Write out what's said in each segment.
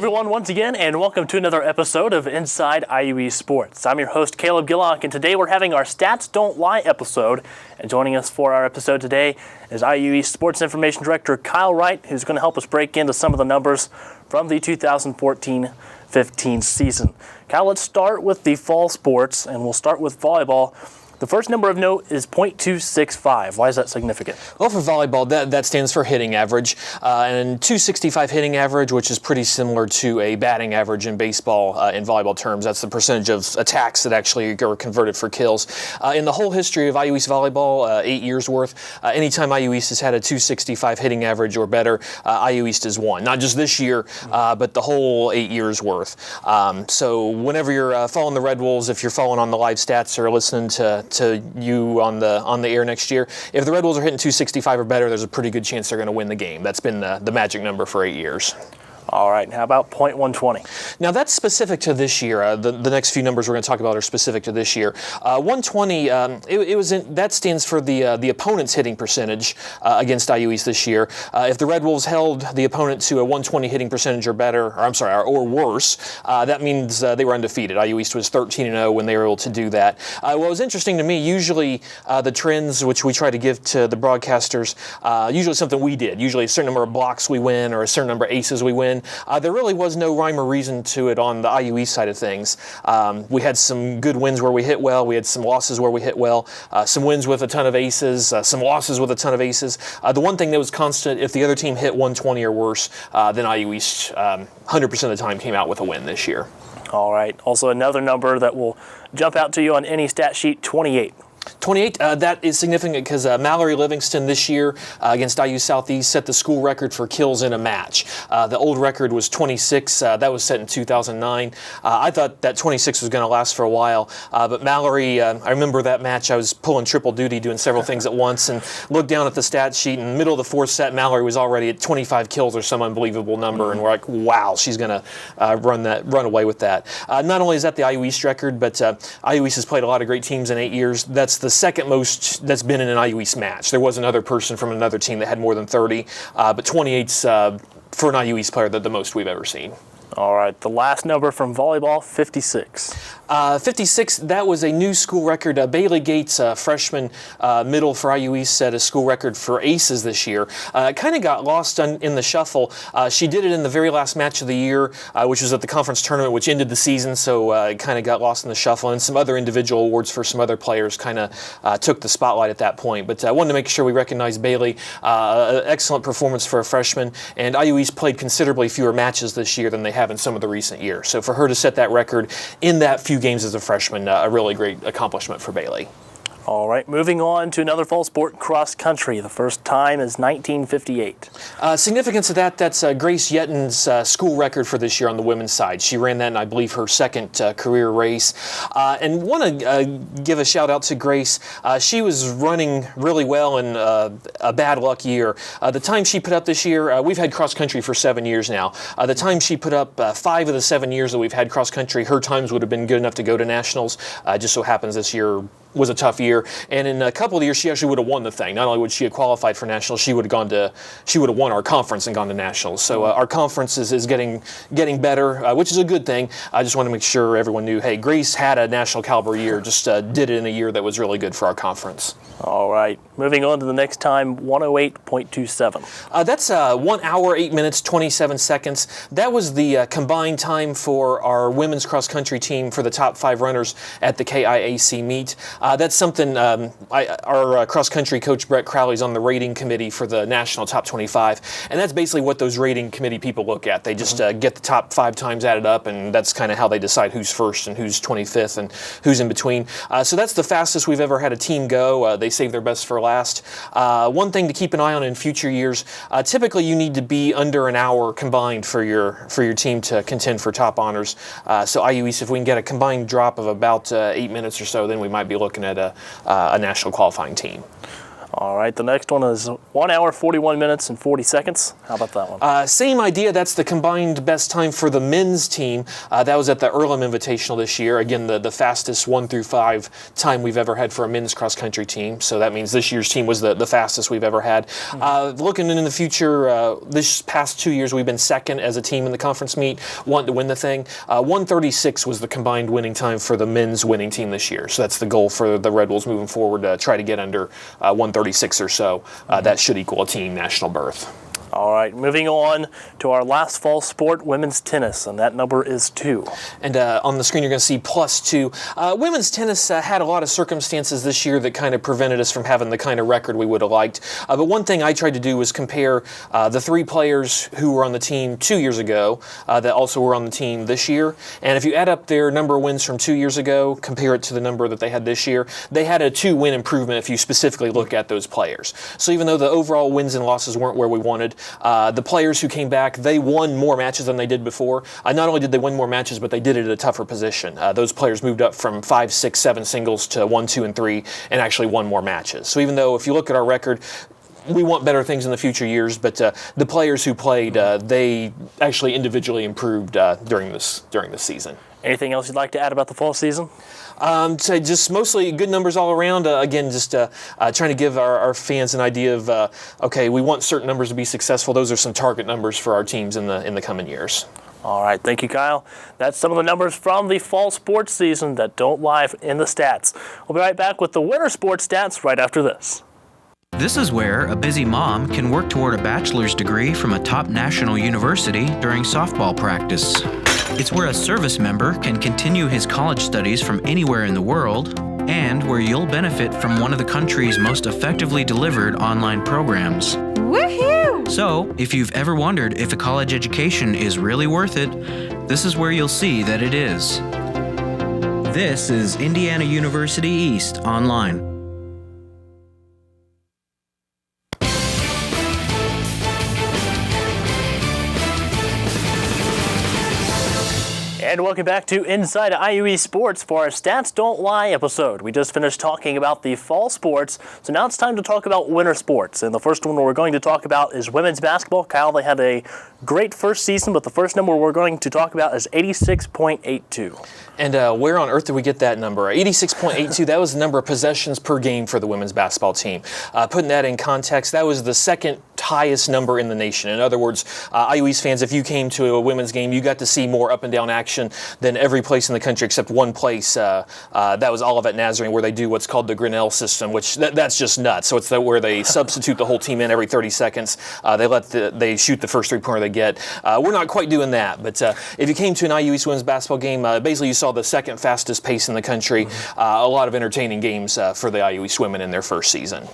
everyone, once again, and welcome to another episode of Inside IUE Sports. I'm your host, Caleb Gillock, and today we're having our Stats Don't Lie episode. And joining us for our episode today is IUE Sports Information Director Kyle Wright, who's going to help us break into some of the numbers from the 2014-15 season. Kyle, let's start with the fall sports, and we'll start with volleyball. The first number of note is .265. Why is that significant? Well, for volleyball, that stands for hitting average. And 265 hitting average, which is pretty similar to a batting average in baseball in volleyball terms. That's the percentage of attacks that actually are converted for kills. In the whole history of IU East volleyball, 8 years worth, anytime IU East has had a 265 hitting average or better, IU East has won. Not just this year, but the whole 8 years worth. So whenever you're following the Red Wolves, if you're following on the live stats or listening to you on the air next year, if the Red Wolves are hitting 265 or better, there's a pretty good chance they're going to win the game. That's been the magic number for 8 years. All right, how about .120? Now that's specific to this year. The next few numbers we're going to talk about are specific to this year. 120, that stands for the opponent's hitting percentage against IU East this year. If the Red Wolves held the opponent to a 120 hitting percentage or better, or worse, that means they were undefeated. IU East was 13-0 when they were able to do that. What was interesting to me, usually the trends which we try to give to the broadcasters, usually something we did. Usually a certain number of blocks we win or a certain number of aces we win. There really was no rhyme or reason to it on the IU East side of things. We had some good wins where we hit well. We had some losses where we hit well. Some wins with a ton of aces, some losses with a ton of aces. The one thing that was constant, if the other team hit 120 or worse, then IU East 100% of the time came out with a win this year. All right. Also another number that will jump out to you on any stat sheet, 28. 28, that is significant because Mallory Livingston this year against IU Southeast set the school record for kills in a match. The old record was 26. That was set in 2009. I thought that 26 was going to last for a while, but Mallory, I remember that match. I was pulling triple duty, doing several things at once, and looked down at the stat sheet. In the middle of the fourth set, Mallory was already at 25 kills or some unbelievable number, and we're like, wow, she's going to run away with that. Not only is that the IU East record, but IU East has played a lot of great teams in 8 years. That's the second most that's been in an IU East match. There was another person from another team that had more than 30, but 28's for an IU East player the most we've ever seen. All right, the last number from volleyball, 56. 56, that was a new school record. Bailey Gates, freshman middle for IU East, set a school record for aces this year. It kind of got lost in the shuffle. She did it in the very last match of the year, which was at the conference tournament, which ended the season, so it kind of got lost in the shuffle. And some other individual awards for some other players kind of took the spotlight at that point. But I wanted to make sure we recognize Bailey. Excellent performance for a freshman, and IU East played considerably fewer matches this year than they have in some of the recent years. So for her to set that record in that few games as a freshman, a really great accomplishment for Bailey. All right, moving on to another fall sport, cross country. The first time is 1958. Significance of that's Grace Yetton's school record for this year on the women's side. She ran that in, I believe, her second career race. And want to give a shout out to Grace. She was running really well in a bad luck year. The time she put up this year, we've had cross country for 7 years now. The time she put up 5 of the 7 years that we've had cross country, her times would have been good enough to go to nationals. Just so happens this year was a tough year, and in a couple of years she actually would have won the thing. Not only would she have qualified for nationals, she would have won our conference and gone to nationals. So our conference is getting better, which is a good thing. I just want to make sure everyone knew, hey, Grace had a national caliber year, just did it in a year that was really good for our conference. All right, moving on to the next time, 108.27. That's 1 hour, 8 minutes, 27 seconds. That was the combined time for our women's cross country team for the top 5 runners at the KIAC meet. That's something our cross-country coach, Brett Crowley's on the rating committee for the national top 25, and that's basically what those rating committee people look at. They just get the top 5 times added up, and that's kind of how they decide who's first and who's 25th and who's in between. So that's the fastest we've ever had a team go. They save their best for last. One thing to keep an eye on in future years, typically you need to be under an hour combined for your team to contend for top honors. So IU East, if we can get a combined drop of about 8 minutes or so, then we might be looking at a national qualifying team. All right, the next one is 1 hour, 41 minutes, and 40 seconds. How about that one? Same idea. That's the combined best time for the men's team. That was at the Earlham Invitational this year. Again, the fastest 1 through 5 time we've ever had for a men's cross-country team. So that means this year's team was the fastest we've ever had. Looking in the future, this past 2 years we've been second as a team in the conference meet, wanting to win the thing. 1:36 was the combined winning time for the men's winning team this year. So that's the goal for the Red Wolves moving forward, to try to get under 1:36 or so. That should equal a team national berth. All right, moving on to our last fall sport, women's tennis, and that number is 2. And on the screen you're going to see +2. Women's tennis had a lot of circumstances this year that kind of prevented us from having the kind of record we would have liked. But one thing I tried to do was compare the 3 players who were on the team 2 years ago that also were on the team this year. And if you add up their number of wins from 2 years ago, compare it to the number that they had this year, they had a 2-win improvement if you specifically look at those players. So even though the overall wins and losses weren't where we wanted, the players who came back, they won more matches than they did before. Not only did they win more matches, but they did it at a tougher position. Those players moved up from 5, 6, 7 singles to 1, 2, and 3 and actually won more matches. So even though if you look at our record, we want better things in the future years, but the players who played, they actually individually improved during this season. Anything else you'd like to add about the fall season? So just mostly good numbers all around. Again, just trying to give our fans an idea of, okay, we want certain numbers to be successful. Those are some target numbers for our teams in the coming years. All right, thank you, Kyle. That's some of the numbers from the fall sports season that don't lie in the stats. We'll be right back with the winter sports stats right after this. This is where a busy mom can work toward a bachelor's degree from a top national university during softball practice. It's where a service member can continue his college studies from anywhere in the world, and where you'll benefit from one of the country's most effectively delivered online programs. Woohoo! So, if you've ever wondered if a college education is really worth it, this is where you'll see that it is. This is Indiana University East Online. And welcome back to Inside IUE Sports for our Stats Don't Lie episode. We just finished talking about the fall sports, so now it's time to talk about winter sports. And the first one we're going to talk about is women's basketball. Kyle, they had a great first season, but the first number we're going to talk about is 86.82. And where on earth did we get that number? 86.82, that was the number of possessions per game for the women's basketball team. Putting that in context, that was the second highest number in the nation. In other words, IUE's fans, if you came to a women's game, you got to see more up and down action than every place in the country except one place. That was Olivet Nazarene, where they do what's called the Grinnell system, which that's just nuts. So it's where they substitute the whole team in every 30 seconds. They shoot the first 3-pointer they get. We're not quite doing that, but if you came to an IUE women's basketball game, basically you saw the second fastest pace in the country. A lot of entertaining games for the IUE women in their first season.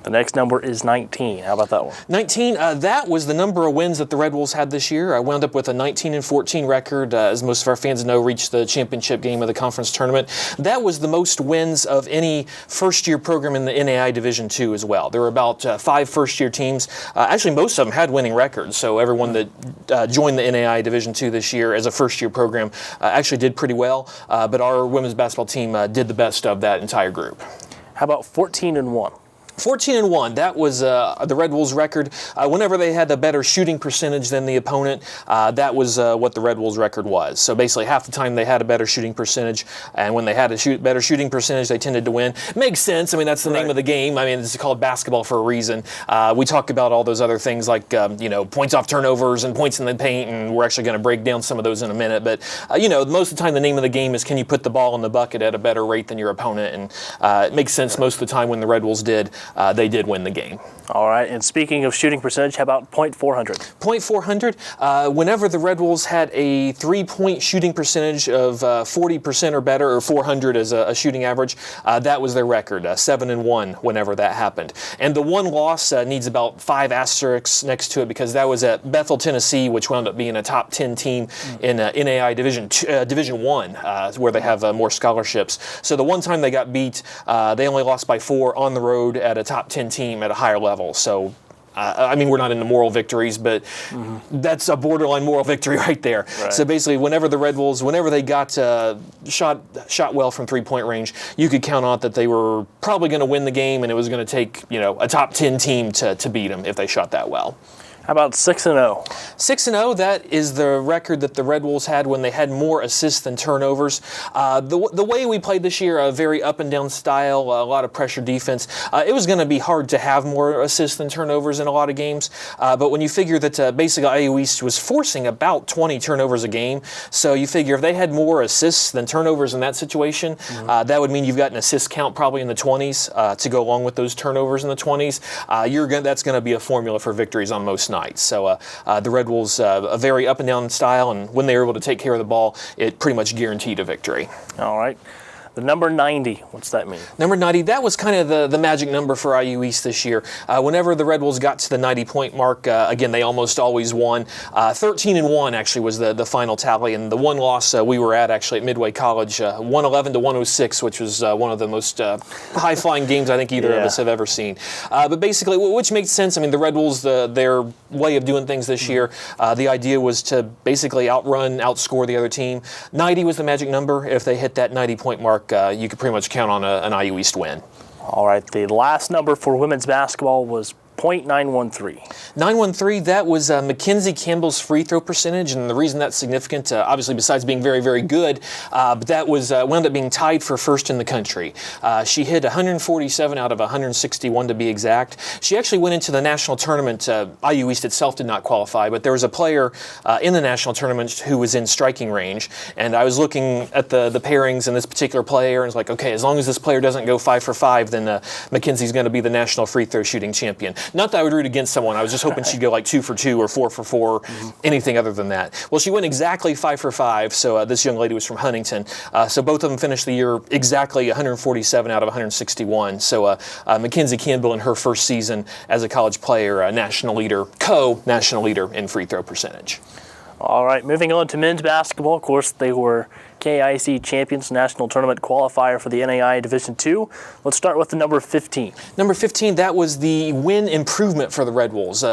The next number is 19. How about that one? 19, that was the number of wins that the Red Wolves had this year. I wound up with a 19-14 record. As most of our fans know, reached the championship game of the conference tournament. That was the most wins of any first-year program in the NAI Division II as well. There were about 5 first-year teams. Actually, most of them had winning records, so everyone that joined the NAI Division II this year as a first-year program actually did pretty well, but our women's basketball team did the best of that entire group. How about 14-1? 14-1, that was the Red Wolves' record. Whenever they had a better shooting percentage than the opponent, that was what the Red Wolves' record was. So basically half the time they had a better shooting percentage, and when they had a better shooting percentage, they tended to win. Makes sense. I mean, that's the name of the game. I mean, it's called basketball for a reason. We talk about all those other things like, points off turnovers and points in the paint, and we're actually going to break down some of those in a minute. But, most of the time the name of the game is, can you put the ball in the bucket at a better rate than your opponent? And it makes sense most of the time when the Red Wolves did. They did win the game. All right, and speaking of shooting percentage, how about .400? .400, whenever the Red Wolves had a 3-point shooting percentage of 40% or better, or 400 as a shooting average, that was their record, 7-1 whenever that happened. And the one loss needs about 5 asterisks next to it, because that was at Bethel, Tennessee, which wound up being a top 10 team in NAI Division I, where they have more scholarships. So the one time they got beat, they only lost by 4 on the road at a top 10 team at a higher level. So I mean, we're not into moral victories, but that's a borderline moral victory right there. Right. So basically, whenever the Red Wolves, whenever they got shot well from three-point range, you could count on that they were probably going to win the game, and it was going to take a top 10 team to beat them if they shot that well. How about 6-0? 6-0, that is the record that the Red Wolves had when they had more assists than turnovers. The way we played this year, a very up-and-down style, a lot of pressure defense, it was going to be hard to have more assists than turnovers in a lot of games. But when you figure that basically IU East was forcing about 20 turnovers a game, so you figure if they had more assists than turnovers in that situation, that would mean you've got an assist count probably in the 20s to go along with those turnovers in the 20s. That's going to be a formula for victories on most nights. So the Red Wolves, a very up and down style, and when they were able to take care of the ball, it pretty much guaranteed a victory. All right. The number 90, what's that mean? Number 90, that was kind of the magic number for IU East this year. Whenever the Red Wolves got to the 90-point mark, again, they almost always won. 13-1 actually was the final tally, and the one loss we were at actually at Midway College, 111-106, which was one of the most high-flying games I think either of us have ever seen. But basically, which makes sense. I mean, the Red Wolves, their way of doing things this year, the idea was to basically outscore the other team. 90 was the magic number. If they hit that 90-point mark, you could pretty much count on an IU East win. All right, the last number for women's basketball was .913. 913, that was Mackenzie Campbell's free throw percentage, and the reason that's significant, obviously besides being very, very good, but that was wound up being tied for first in the country. She hit 147 out of 161 to be exact. She actually went into the national tournament. IU East itself did not qualify, but there was a player in the national tournament who was in striking range, and I was looking at the pairings in this particular player, and it's like, okay, as long as this player doesn't go 5 for 5, then Mackenzie's going to be the national free throw shooting champion. Not that I would root against someone. I was just hoping she'd go like 2 for 2 or 4 for 4, anything other than that. Well, she went exactly 5 for 5, so this young lady was from Huntington. So both of them finished the year exactly 147 out of 161. So Mackenzie Campbell in her first season as a college player, national leader, co-national leader in free throw percentage. All right, moving on to men's basketball. Of course, they were KIC champions, national tournament qualifier for the NAIA Division II. Let's start with the number 15. Number 15, that was the win improvement for the Red Wolves.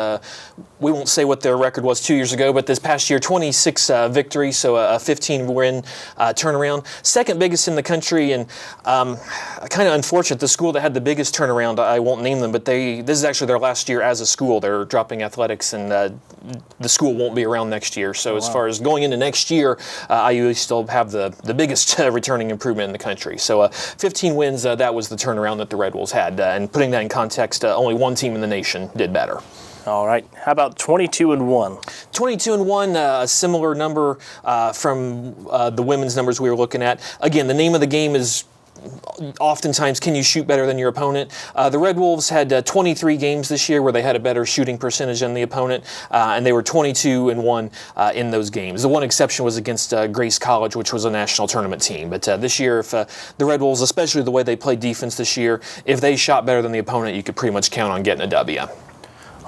We won't say what their record was 2 years ago, but this past year, 26 victories, so a 15-win turnaround. Second biggest in the country, and kind of unfortunate, the school that had the biggest turnaround, I won't name them, but this is actually their last year as a school. They're dropping athletics, and the school won't be around next year. So as far as going into next year, IU still have the biggest returning improvement in the country. So 15 wins, that was the turnaround that the Red Wolves had. And putting that in context, only one team in the nation did better. All right. How about 22-1? 22-1, a similar number from the women's numbers we were looking at. Again, the name of the game is oftentimes, can you shoot better than your opponent? The Red Wolves had 23 games this year where they had a better shooting percentage than the opponent, and they were 22-1 in those games. The one exception was against Grace College, which was a national tournament team. But this year, if the Red Wolves, especially the way they played defense this year, if they shot better than the opponent, you could pretty much count on getting a W.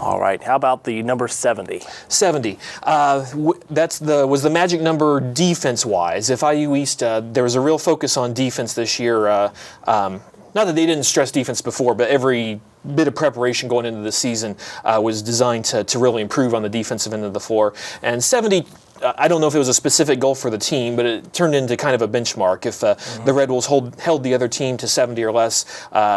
All right. How about the number 70? 70. Was the magic number defense-wise. If IU East, there was a real focus on defense this year. Not that they didn't stress defense before, but every bit of preparation going into the season was designed to really improve on the defensive end of the floor. And 70, I don't know if it was a specific goal for the team, but it turned into kind of a benchmark. If the Red Wolves held the other team to 70 or less,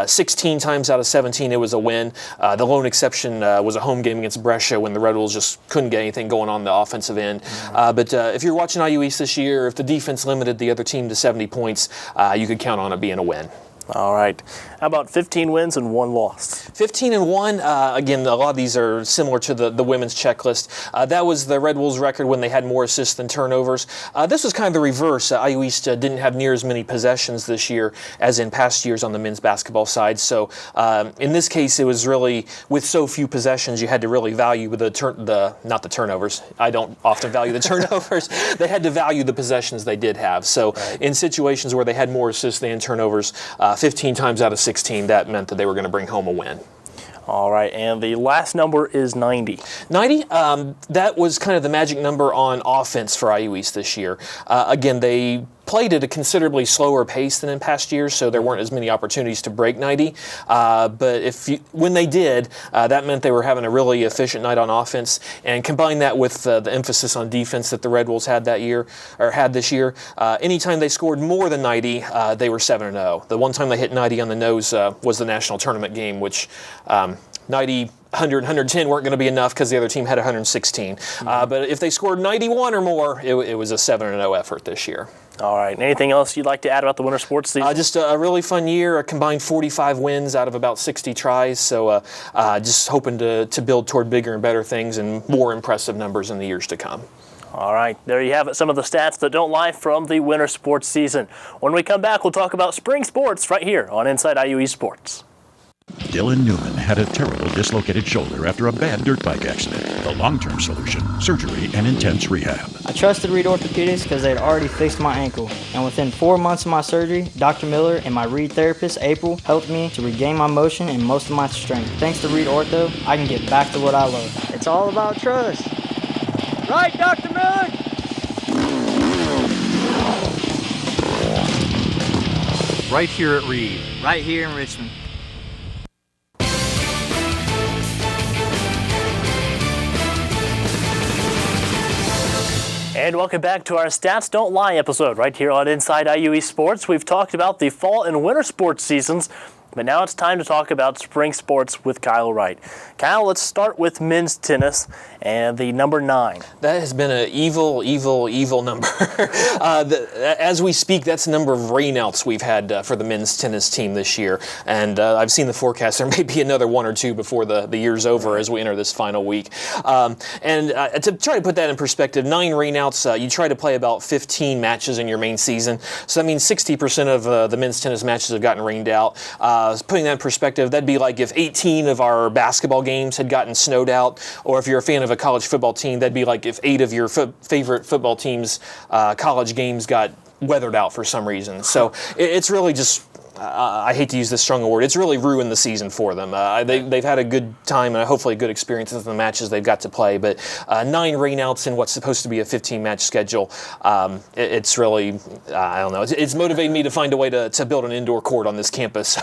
16 times out of 17 it was a win. The lone exception was a home game against Brescia when the Red Wolves just couldn't get anything going on the offensive end. But if you're watching IU East this year, if the defense limited the other team to 70 points, you could count on it being a win. All right. How about 15 wins and 1 loss? 15-1. Again, a lot of these are similar to the women's checklist. That was the Red Wolves' record when they had more assists than turnovers. This was kind of the reverse. IU East didn't have near as many possessions this year as in past years on the men's basketball side. So in this case, it was really, with so few possessions, you had to really value not the turnovers. I don't often value the turnovers. They had to value the possessions they did have. So in situations where they had more assists than turnovers, 15 times out of 16, that meant that they were going to bring home a win. All right, and the last number is 90. 90, that was kind of the magic number on offense for IU East this year. Again, they played at a considerably slower pace than in past years, so there weren't as many opportunities to break 90. But when they did, that meant they were having a really efficient night on offense. And combine that with the emphasis on defense that the Red Wolves had this year, anytime they scored more than 90, they were 7-0. The one time they hit 90 on the nose was the national tournament game, which 90, 100, 110 weren't going to be enough because the other team had 116. But if they scored 91 or more, it was a 7-0 effort this year. All right. Anything else you'd like to add about the winter sports season? Just a really fun year, a combined 45 wins out of about 60 tries. So just hoping to build toward bigger and better things and more impressive numbers in the years to come. All right, there you have it, some of the stats that don't lie from the winter sports season. When we come back, we'll talk about spring sports right here on Inside IUE Sports. Dylan Newman had a terrible dislocated shoulder after a bad dirt bike accident. The long-term solution, surgery and intense rehab. I trusted Reed Orthopedics because they had already fixed my ankle. And within 4 months of my surgery, Dr. Miller and my Reed therapist, April, helped me to regain my motion and most of my strength. Thanks to Reed Ortho, I can get back to what I love. It's all about trust. Right, Dr. Miller? Right here at Reed. Right here in Richmond. And welcome back to our Stats Don't Lie episode right here on Inside IUE Sports. We've talked about the fall and winter sports seasons, but now it's time to talk about spring sports with Kyle Wright. Kyle, let's start with men's tennis and the number 9. That has been an evil number. As we speak, that's the number of rainouts we've had for the men's tennis team this year. And I've seen the forecast. There may be another 1 or 2 before the year's over as we enter this final week. And to try to put that in perspective, 9 rainouts, you try to play about 15 matches in your main season. So that means 60% of the men's tennis matches have gotten rained out. Putting that in perspective, that'd be like if 18 of our basketball games had gotten snowed out, or if you're a fan of a college football team, that'd be like if 8 of your favorite football teams' college games got weathered out for some reason. So it's really just, I hate to use this strong word, it's really ruined the season for them. They've had a good time and hopefully a good experience in the matches they've got to play, but 9 rainouts in what's supposed to be a 15-match schedule, it's really, I don't know, it's motivated me to find a way to build an indoor court on this campus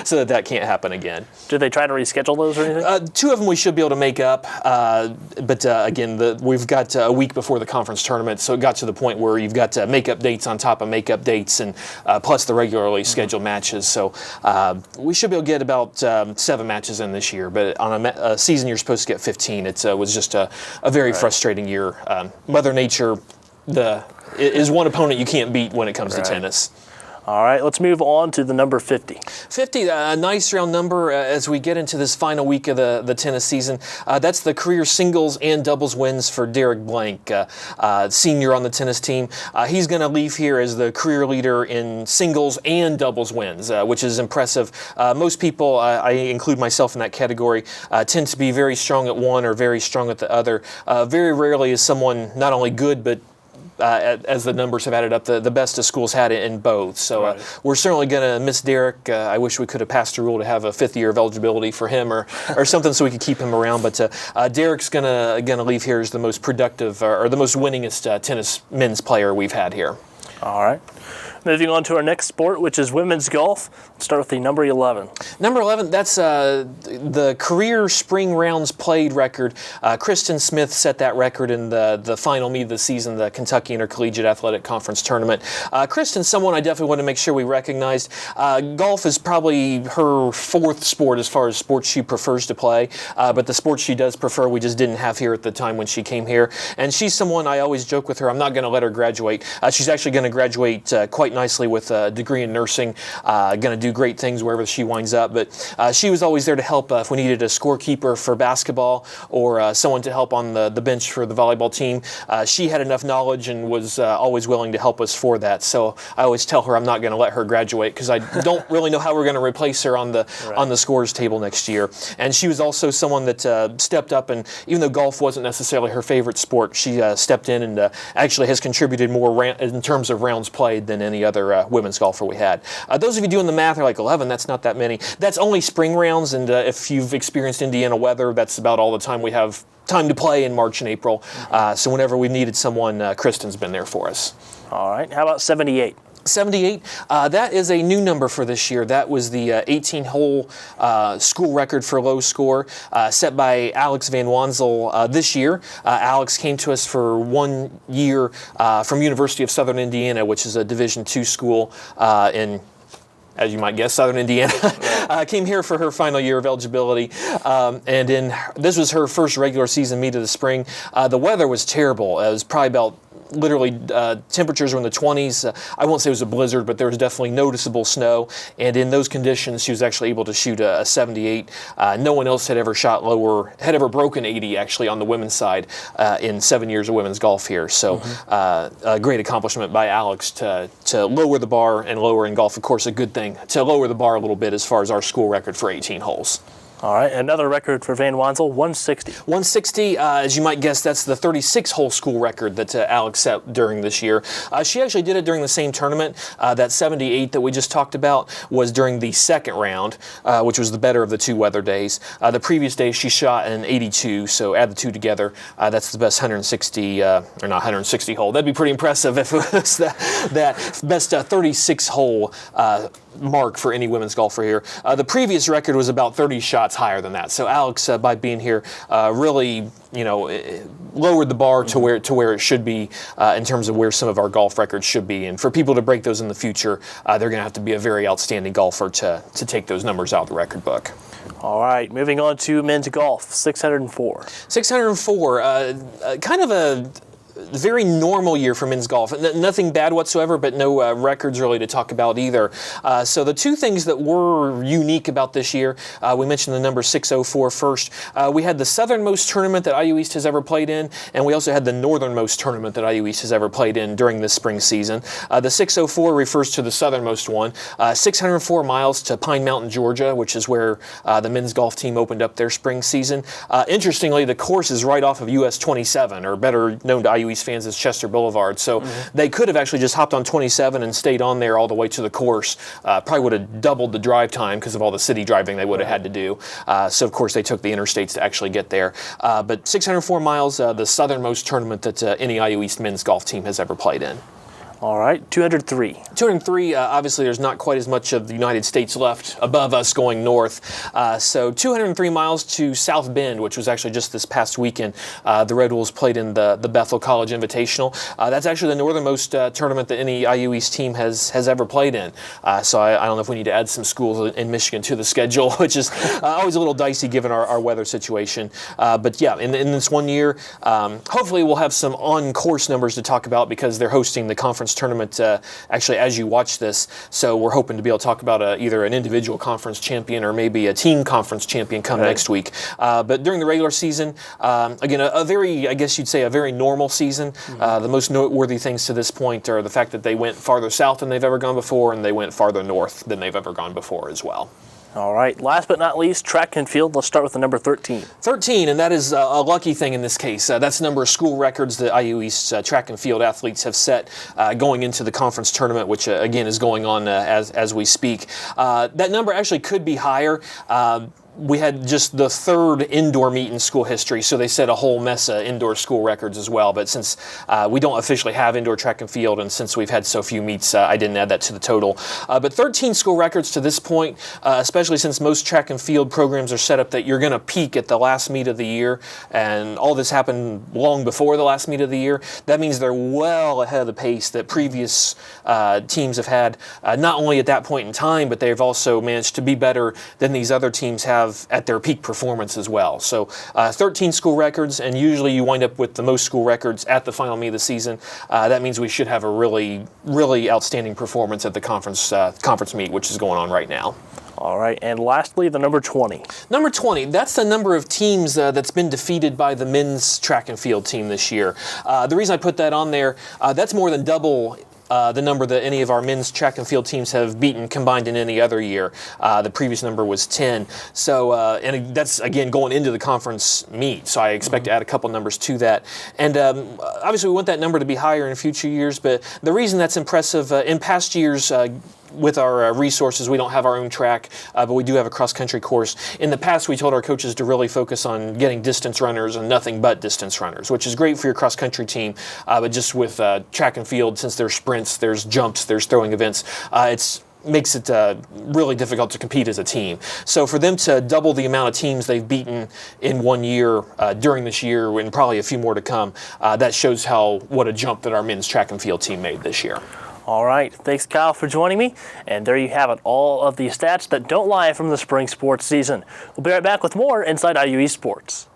so that can't happen again. Did they try to reschedule those or anything? 2 of them we should be able to make up, but again, we've got a week before the conference tournament, so it got to the point where you've got makeup dates on top of makeup dates and plus the regularly scheduled matches. So we should be able to get about 7 matches in this year, but on a season you're supposed to get 15. It was just a very frustrating year. Mother Nature is one opponent you can't beat when it comes to tennis. All right, let's move on to the number 50. 50, a nice round number as we get into this final week of the tennis season. That's the career singles and doubles wins for Derek Blank, senior on the tennis team. He's going to leave here as the career leader in singles and doubles wins, which is impressive. Most people, I include myself in that category, tend to be very strong at one or very strong at the other. Very rarely is someone not only good, but as the numbers have added up, the best of schools had it in both. So we're certainly going to miss Derek. I wish we could have passed a rule to have a 5th year of eligibility for him or something so we could keep him around. But Derek's going to leave here as the most productive or the most winningest tennis men's player we've had here. All right. Moving on to our next sport, which is women's golf. Let's start with the number 11. Number 11, that's the career spring rounds played record. Kristen Smith set that record in the final meet of the season, the Kentucky Intercollegiate Athletic Conference Tournament. Kristen's someone I definitely want to make sure we recognized. Golf is probably her 4th sport as far as sports she prefers to play, but the sports she does prefer we just didn't have here at the time when she came here. And she's someone I always joke with her, I'm not going to let her graduate. She's actually going to graduate quite nicely with a degree in nursing, going to do great things wherever she winds up, but she was always there to help if we needed a scorekeeper for basketball or someone to help on the bench for the volleyball team. She had enough knowledge and was always willing to help us for that, so I always tell her I'm not going to let her graduate because I don't really know how we're going to replace her on the scores table next year. And she was also someone that stepped up, and even though golf wasn't necessarily her favorite sport, she stepped in and actually has contributed more in terms of of rounds played than any other women's golfer we had. Those of you doing the math are like, 11, that's not that many. That's only spring rounds, and if you've experienced Indiana weather, that's about all the time we have time to play in March and April. So whenever we needed someone, Kristen's been there for us. All right. How about 78? 78, that is a new number for this year. That was the 18-hole school record for low score set by Alex Van Wansel this year. Alex came to us for 1 year from University of Southern Indiana, which is a Division II school in, as you might guess, Southern Indiana. Came here for her final year of eligibility, this was her first regular season meet of the spring. The weather was terrible. It was probably about literally temperatures were in the 20s. I won't say it was a blizzard, but there was definitely noticeable snow. And in those conditions, she was actually able to shoot a 78. No one else had ever shot lower, had ever broken 80 actually on the women's side in 7 years of women's golf here. So a great accomplishment by Alex to lower the bar, and lower in golf, of course, a good thing, to lower the bar a little bit as far as our school record for 18 holes. All right, another record for Van Wansel, 160. 160, as you might guess, that's the 36-hole school record that Alex set during this year. She actually did it during the same tournament. That 78 that we just talked about was during the second round, which was the better of the two weather days. The previous day she shot an 82, so add the two together, that's the best 160, or not 160 hole. That'd be pretty impressive if it was that best 36-hole mark for any women's golfer here. The previous record was about 30 shots higher than that. So Alex, by being here, really, lowered the bar to where it should be in terms of where some of our golf records should be. And for people to break those in the future, they're going to have to be a very outstanding golfer to take those numbers out of the record book. All right, moving on to men's golf, 604. 604, kind of a very normal year for men's golf. Nothing bad whatsoever, but no records really to talk about either. So the two things that were unique about this year, we mentioned the number 604 first. We had the southernmost tournament that IU East has ever played in, and we also had the northernmost tournament that IU East has ever played in during this spring season. The 604 refers to the southernmost one, 604 miles to Pine Mountain, Georgia, which is where the men's golf team opened up their spring season. Interestingly, the course is right off of US 27, or better known to IU East fans as Chester Boulevard. So they could have actually just hopped on 27 and stayed on there all the way to the course. Probably would have doubled the drive time because of all the city driving they would have had to do. So of course they took the interstates to actually get there. But 604 miles, the southernmost tournament that any IU East men's golf team has ever played in. All right, 203. 203, obviously there's not quite as much of the United States left above us going north. So 203 miles to South Bend, which was actually just this past weekend. The Red Wolves played in the Bethel College Invitational. That's actually the northernmost tournament that any IU East team has ever played in. So I don't know if we need to add some schools in Michigan to the schedule, which is always a little dicey given our weather situation. But yeah, in this 1 year, hopefully we'll have some on-course numbers to talk about because they're hosting the conference tournament actually as you watch this. So we're hoping to be able to talk about either an individual conference champion or maybe a team conference champion come next week. But during the regular season, again, a very, I guess you'd say, a very normal season. The most noteworthy things to this point are the fact that they went farther south than they've ever gone before, and they went farther north than they've ever gone before as well. All right, last but not least, track and field. Let's start with the number 13. 13, and that is a lucky thing in this case. That's the number of school records that IU East track and field athletes have set going into the conference tournament, which again is going on as we speak. That number actually could be higher. We had just the third indoor meet in school history, so they set a whole mess of indoor school records as well. But since we don't officially have indoor track and field, and since we've had so few meets, I didn't add that to the total. But 13 school records to this point, especially since most track and field programs are set up that you're going to peak at the last meet of the year, and all this happened long before the last meet of the year. That means they're well ahead of the pace that previous teams have had, not only at that point in time, but they've also managed to be better than these other teams have at their peak performance as well. So 13 school records, and usually you wind up with the most school records at the final meet of the season. That means we should have a really, really outstanding performance at the conference meet, which is going on right now. All right, and lastly, the number 20. Number 20, that's the number of teams that's been defeated by the men's track and field team this year. The reason I put that on there, that's more than double the number that any of our men's track and field teams have beaten combined in any other year. The previous number was 10. So, and that's, again, going into the conference meet. So I expect to add a couple numbers to that. And obviously we want that number to be higher in future years, but the reason that's impressive, in past years, with our resources, we don't have our own track, but we do have a cross-country course. In the past, we told our coaches to really focus on getting distance runners and nothing but distance runners, which is great for your cross-country team, but just with track and field, since there's sprints, there's jumps, there's throwing events, it makes it really difficult to compete as a team. So for them to double the amount of teams they've beaten in 1 year during this year, and probably a few more to come, that shows what a jump that our men's track and field team made this year. All right. Thanks, Kyle, for joining me. And there you have it, all of the stats that don't lie from the spring sports season. We'll be right back with more Inside IUE Sports.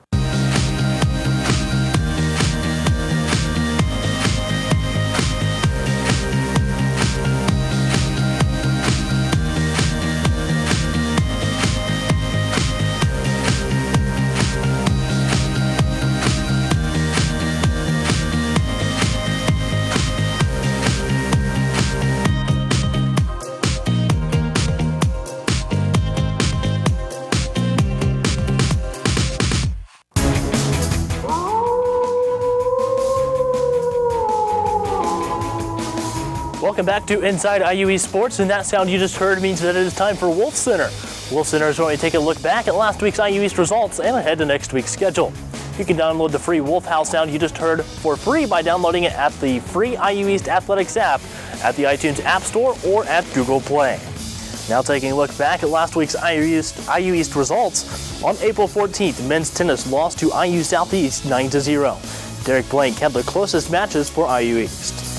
Welcome back to Inside IUE Sports, and that sound you just heard means that it is time for Wolf Center. Wolf Center is going to take a look back at last week's IU East results and ahead to next week's schedule. You can download the free Wolf House sound you just heard for free by downloading it at the free IU East Athletics app at the iTunes App Store or at Google Play. Now taking a look back at last week's IU East results, on April 14th, men's tennis lost to IU Southeast 9-0. Derek Blank had the closest matches for IU East.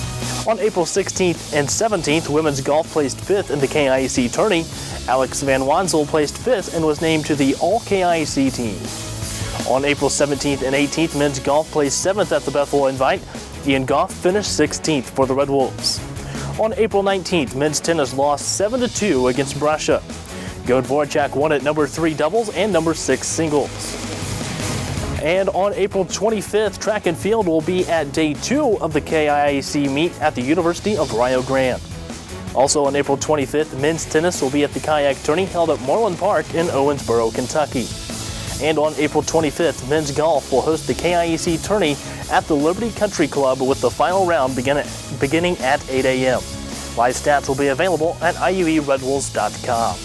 On April 16th and 17th, women's golf placed 5th in the KIAC tourney. Alex Van Wansel placed 5th and was named to the All-KIAC team. On April 17th and 18th, men's golf placed 7th at the Bethel Invite. Ian Goff finished 16th for the Red Wolves. On April 19th, men's tennis lost 7-2 against Brescia. Gode Voracek won at number 3 doubles and number 6 singles. And on April 25th, track and field will be at day 2 of the KIAC meet at the University of Rio Grande. Also on April 25th, men's tennis will be at the kayak tourney held at Moreland Park in Owensboro, Kentucky. And on April 25th, men's golf will host the KIAC tourney at the Liberty Country Club with the final round beginning at 8 a.m. Live stats will be available at IUERedWolves.com.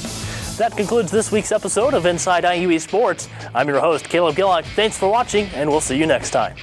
That concludes this week's episode of Inside IUE Sports. I'm your host, Caleb Gillock. Thanks for watching, and we'll see you next time.